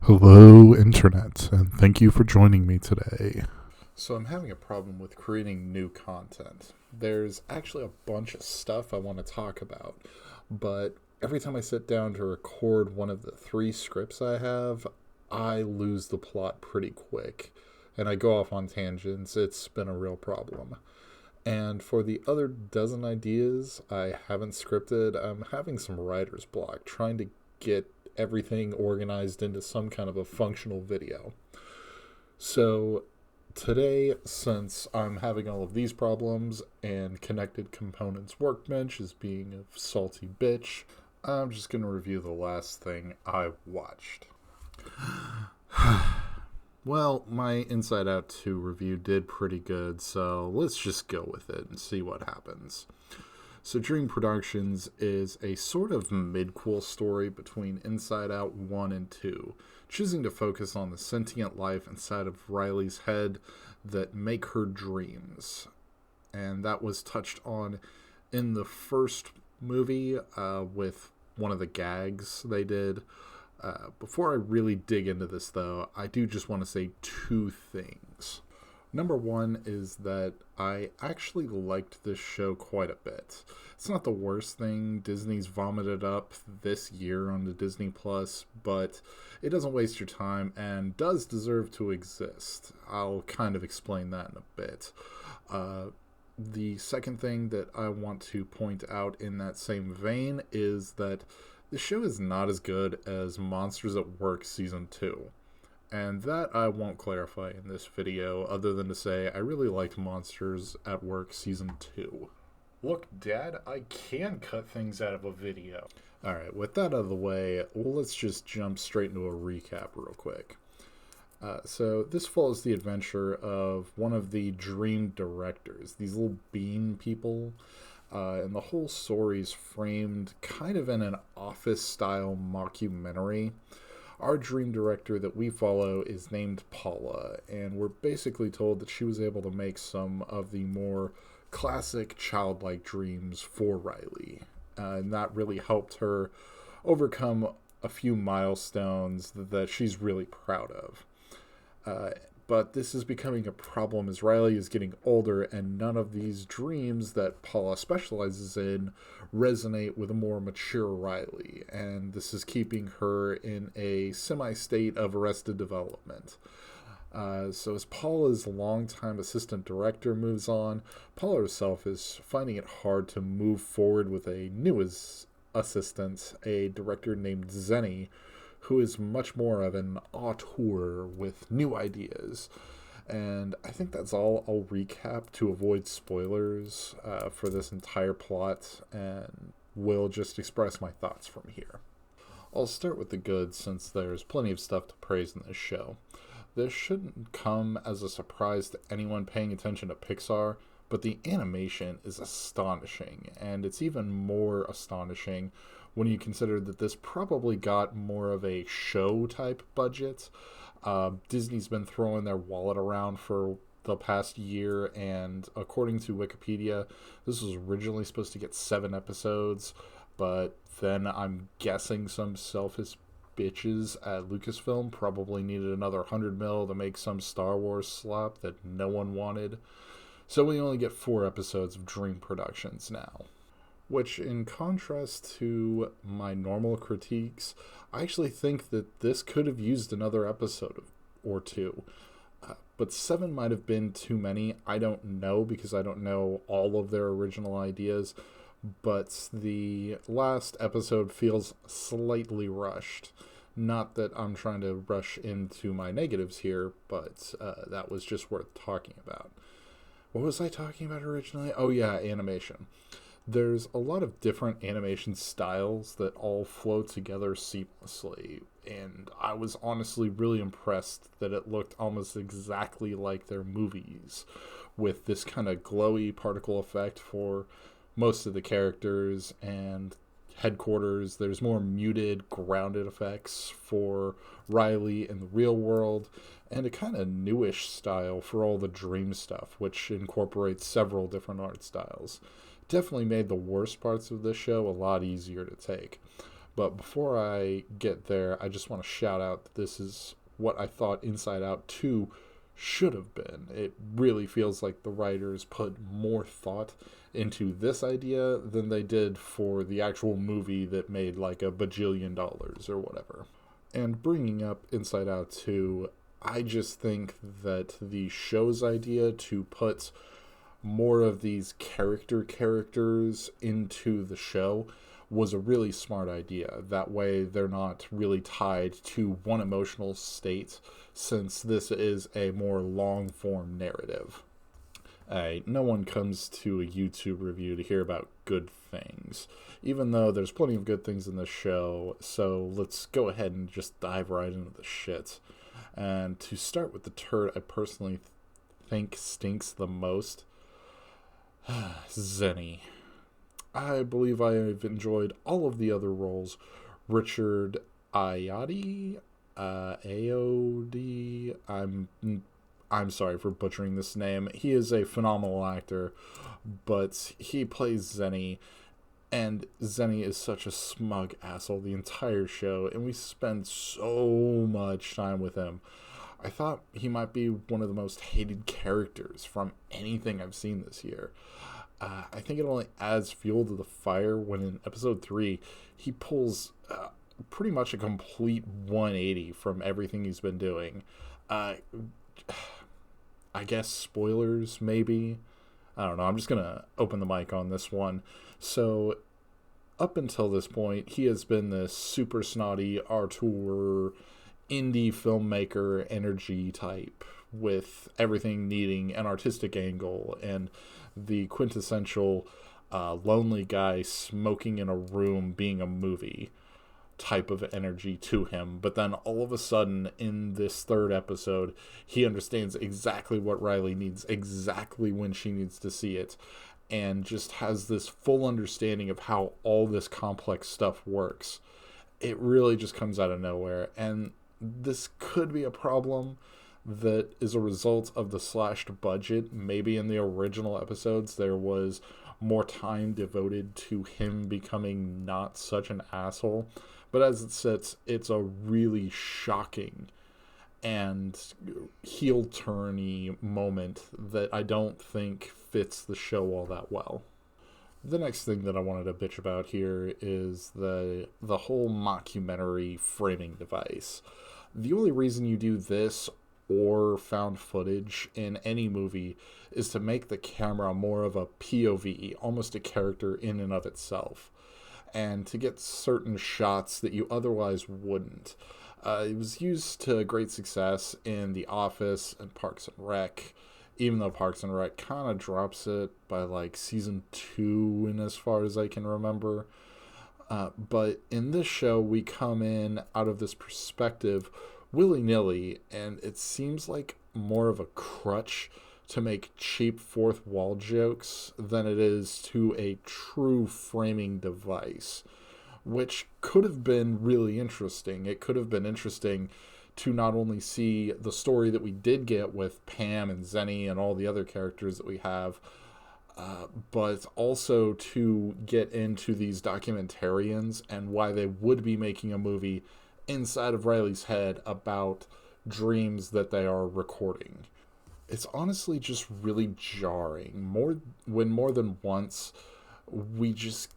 Hello, Internet, and thank you for joining me today. So, I'm having a problem with creating new content. There's actually a bunch of stuff I want to talk about, but every time I sit down to record one of the three scripts I have, I lose the plot pretty quick, and I go off on tangents. It's been a real problem. And for the other dozen ideas I haven't scripted, I'm having some writer's block trying to get everything organized into some kind of a functional video. So today, since I'm having all of these problems and Connected Components Workbench is being a salty bitch, I'm just going to review the last thing I watched. Well, my Inside Out 2 review did pretty good, so let's just go with it and see what happens. So Dream Productions is a sort of midquel story between Inside Out 1 and 2, choosing to focus on the sentient life inside of Riley's head that make her dreams. And that was touched on in the first movie with one of the gags they did. Before I really dig into this, though, I do just want to say two things. Number one is that I actually liked this show quite a bit. It's not the worst thing Disney's vomited up this year on the Disney Plus, but it doesn't waste your time and does deserve to exist. I'll kind of explain that in a bit. The second thing that I want to point out in that same vein is that the show is not as good as Monsters at Work Season 2. And that I won't clarify in this video, other than to say I really liked Monsters at Work Season 2. Look, Dad, I can cut things out of a video. Alright, with that out of the way, let's just jump straight into a recap real quick. So this follows the adventure of one of the dream directors, these little bean people. And the whole story's framed kind of in an Office-style mockumentary. Our dream director that we follow is named Paula, and we're basically told that she was able to make some of the more classic childlike dreams for Riley. And that really helped her overcome a few milestones that she's really proud of. But this is becoming a problem as Riley is getting older, and none of these dreams that Paula specializes in resonate with a more mature Riley, and this is keeping her in a semi-state of arrested development. So as Paula's longtime assistant director moves on, Paula herself is finding it hard to move forward with a new assistant, a director named Zenny, who is much more of an auteur with new ideas. And I think that's all I'll recap to avoid spoilers for this entire plot, and will just express my thoughts from here. I'll start with the good, since there's plenty of stuff to praise in this show. This shouldn't come as a surprise to anyone paying attention to Pixar, but the animation is astonishing, and it's even more astonishing when you consider that this probably got more of a show-type budget. Disney's been throwing their wallet around for the past year, and according to Wikipedia, this was originally supposed to get 7 episodes, but then I'm guessing some selfish bitches at Lucasfilm probably needed another 100 mil to make some Star Wars slop that no one wanted. So we only get 4 episodes of Dream Productions now. Which, in contrast to my normal critiques, I actually think that this could have used another episode or two. But 7 might have been too many. I don't know, because I don't know all of their original ideas. But the last episode feels slightly rushed. Not that I'm trying to rush into my negatives here, but that was just worth talking about. What was I talking about originally? Oh yeah, animation. There's a lot of different animation styles that all flow together seamlessly, and I was honestly really impressed that it looked almost exactly like their movies, with this kind of glowy particle effect for most of the characters, and headquarters, there's more muted, grounded effects for Riley in the real world, and a kind of newish style for all the dream stuff, which incorporates several different art styles. Definitely made the worst parts of this show a lot easier to take. But before I get there, I just want to shout out that this is what I thought Inside Out 2 should have been. It really feels like the writers put more thought into this idea than they did for the actual movie that made like a bajillion dollars or whatever. And bringing up Inside Out 2, I just think that the show's idea to put more of these characters into the show was a really smart idea. That way they're not really tied to one emotional state, since this is a more long form narrative. No one comes to a YouTube review to hear about good things, even though there's plenty of good things in this show, so let's go ahead and just dive right into the shit. And to start with the turd I personally think stinks the most, Zenny. I believe I have enjoyed all of the other roles. Richard Ayoade, Ayoade. I'm sorry for butchering this name. He is a phenomenal actor, but he plays Zenny, and Zenny is such a smug asshole the entire show, and we spend so much time with him. I thought he might be one of the most hated characters from anything I've seen this year. I think it only adds fuel to the fire when in episode 3 he pulls pretty much a complete 180 from everything he's been doing. I guess spoilers, maybe? I don't know. I'm just going to open the mic on this one. So, up until this point, he has been this super snotty auteur, indie filmmaker energy type, with everything needing an artistic angle and the quintessential lonely guy smoking in a room being a movie type of energy to him. But then all of a sudden in this third episode, he understands exactly what Riley needs, exactly when she needs to see it, and just has this full understanding of how all this complex stuff works. It really just comes out of nowhere, and this could be a problem that is a result of the slashed budget. Maybe in the original episodes there was more time devoted to him becoming not such an asshole, but as it sits, it's a really shocking and heel turny moment that I don't think fits the show all that well. The next thing that I wanted to bitch about here is the whole mockumentary framing device. The only reason you do this or found footage in any movie is to make the camera more of a POV, almost a character in and of itself, and to get certain shots that you otherwise wouldn't. It was used to great success in The Office and Parks and Rec, even though Parks and Rec kind of drops it by like season 2 in as far as I can remember. But in this show, we come in out of this perspective willy-nilly, and it seems like more of a crutch to make cheap fourth wall jokes than it is to a true framing device, which could have been really interesting. It could have been interesting to not only see the story that we did get with Pam and Zenny and all the other characters that we have, but also to get into these documentarians and why they would be making a movie inside of Riley's head about dreams that they are recording. It's honestly just really jarring. When more than once we just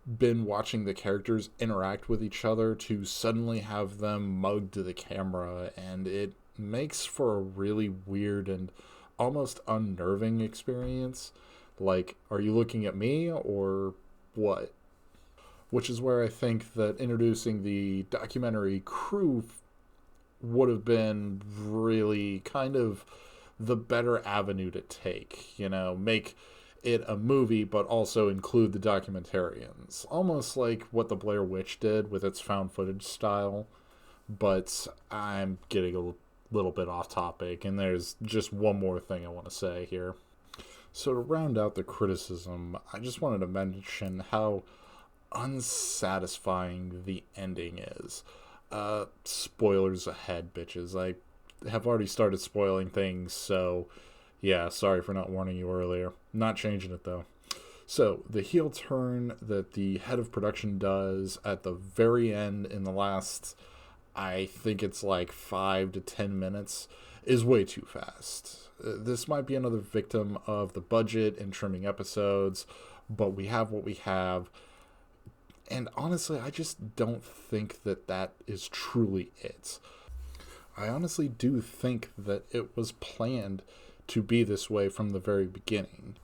been watching the characters interact with each other to suddenly have them mugged to the camera, and it makes for a really weird and almost unnerving experience. Like, are you looking at me or what? Which is where I think that introducing the documentary crew would have been really kind of the better avenue to take. Make it a movie, but also include the documentarians. Almost like what the Blair Witch did with its found footage style. But I'm getting a little bit off topic, and there's just one more thing I want to say here. So to round out the criticism, I just wanted to mention how unsatisfying the ending is. Spoilers ahead, bitches. I have already started spoiling things, so yeah, sorry for not warning you earlier. Not changing it though. So, the heel turn that the head of production does at the very end in the last, I think it's like 5 to 10 minutes, is way too fast. This might be another victim of the budget and trimming episodes, but we have what we have. And honestly, I just don't think that that is truly it. I honestly do think that it was planned to be this way from the very beginning.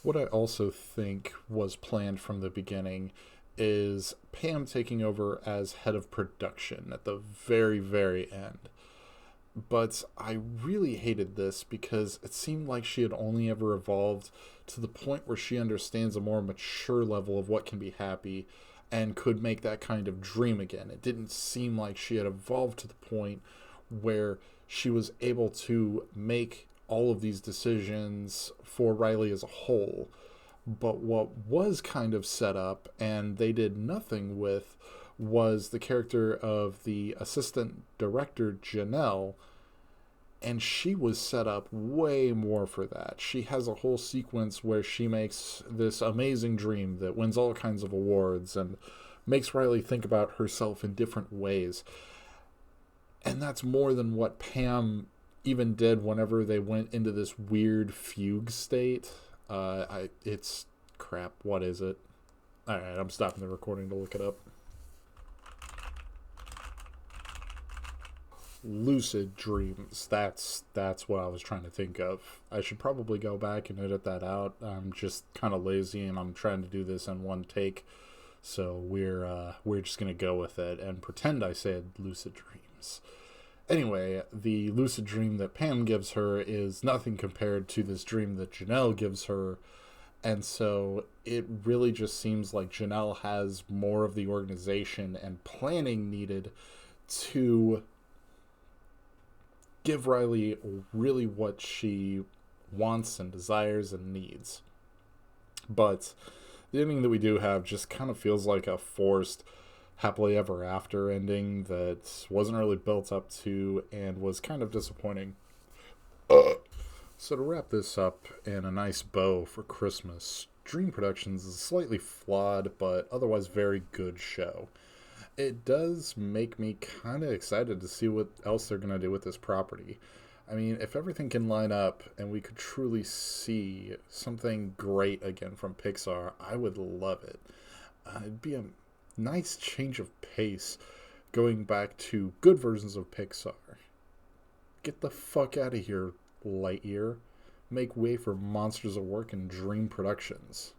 What I also think was planned from the beginning is Pam taking over as head of production at the very, very end. But I really hated this because it seemed like she had only ever evolved to the point where she understands a more mature level of what can be happy and could make that kind of dream again. It didn't seem like she had evolved to the point where she was able to make all of these decisions for Riley as a whole. But what was kind of set up and they did nothing with was the character of the assistant director, Janelle, and she was set up way more for that. She has a whole sequence where she makes this amazing dream that wins all kinds of awards and makes Riley think about herself in different ways. And that's more than what Pam even did whenever they went into this weird fugue state. It's crap. What is it? All right, I'm stopping the recording to look it up. Lucid dreams. That's what I was trying to think of. I should probably go back and edit that out. I'm just kind of lazy and I'm trying to do this in one take. So we're just gonna go with it and pretend I said lucid dreams. Anyway, the lucid dream that Pam gives her is nothing compared to this dream that Janelle gives her. And so it really just seems like Janelle has more of the organization and planning needed to give Riley really what she wants and desires and needs. But the ending that we do have just kind of feels like a forced happily ever after ending that wasn't really built up to and was kind of disappointing. So to wrap this up in a nice bow for Christmas, Dream Productions is a slightly flawed but otherwise very good show. It does make me kind of excited to see what else they're going to do with this property. I mean, if everything can line up and we could truly see something great again from Pixar, I would love it. It'd be a nice change of pace going back to good versions of Pixar. Get the fuck out of here, Lightyear. Make way for Monsters at Work and Dream Productions.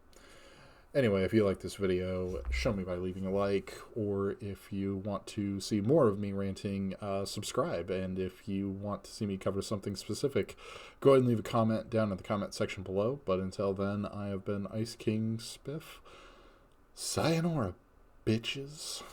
Anyway, if you like this video, show me by leaving a like, or if you want to see more of me ranting, subscribe. And if you want to see me cover something specific, go ahead and leave a comment down in the comment section below. But until then, I have been Ice King Spiff. Sayonara, bitches.